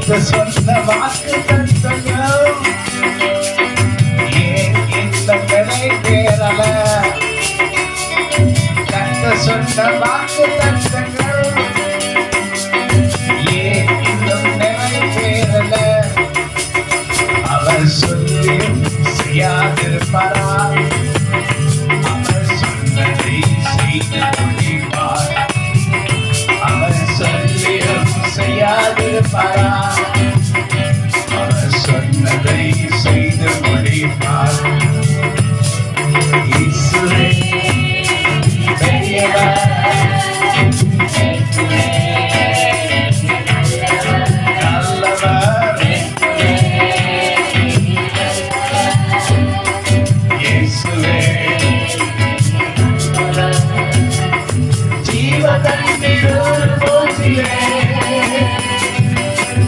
சொன்ன வாக்கு தத்தங்கள் ஏன் இன்னும் நிறைவேறல? சொன்ன வாக்கு தத்தங்கள் ஏன் இன்னும் நிறைவேறல? அவர் சொல்லி செய்யாதிருப்பாரா? அவர் சொன்னதை செய்து முடிப்பார். அவர் சொல்லியும் செய்யாதிருப்பாரா? அவர் சொன்னதை செய்து முடிப்பார். இயேசுவே பெரியவர், நல்லவர். இயேசுவே ஜீவதண்ணீர் ஊற்றிலே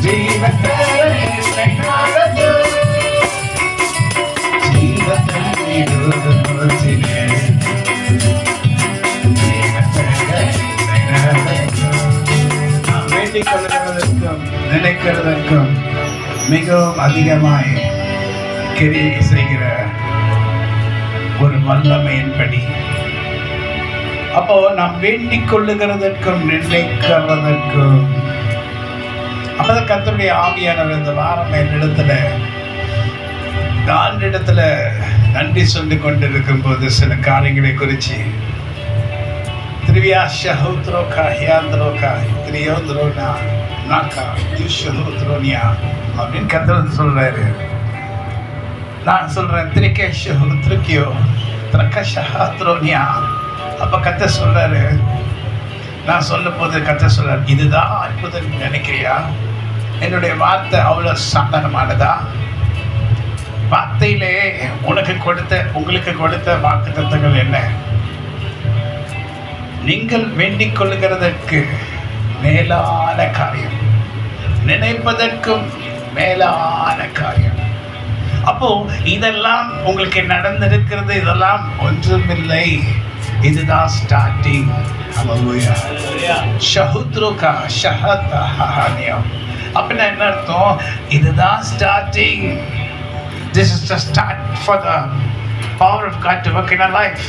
ஜீவதண்ணீர் ஊற்றிலே வேண்டிக் கொள்வதற்கும் நினைக்கிறதற்கும் மிகவும் அதிகமாய் கிரியை செய்கிற ஒரு வல்லமையின்படி, அப்போ நாம் வேண்டிக் கொள்ளுகிறதற்கும் நினைக்கிறதற்கும், அப்பதான் கர்த்தருடைய ஆவியானவர் இந்த வாரம் என்னிடத்துல இடத்துல நன்றி சொல்லிக் கொண்டிருக்கும் போது சில காரியங்களை குறித்து திரிவியா ஷஹூத்ரோகா ஹியாந்திரோகா திரியோந்திரோனா நாக்கா யூஷஹூத்ரோனியா அப்படின்னு கர்த்தர் சொல்றாரு. நான் சொல்றேன் திரிகேஷு திருக்கியோ திரகஷஹாத்ரோனியா. அப்ப கர்த்தர் சொல்றாரு, நான் சொல்லும் போது கர்த்தர் சொல்றாரு, இதுதான் அற்புதம் நினைக்கிறியா? என்னுடைய வார்த்தை அவ்வளவு சாதாரணமானதா? வார்த்தையிலே உங்களுக்கு கொடுத்த வாக்கு தத்தங்கள் என்ன? நீங்கள் வேண்டிக் கொள்ளுகிறதற்கு மேலான காரியம், நினைப்பதற்கும் மேலான காரியம். அப்போ இதெல்லாம் உங்களுக்கு நடந்திருக்கிறது, இதெல்லாம் ஒன்றுமில்லை, இதுதான் ஸ்டார்டிங். ஷஹுத்ருகா ஷஹத்ஹானியா அப்படின்னா என்ன அர்த்தம்? இதுதான் starting. This is the start for the power of God to work in our life.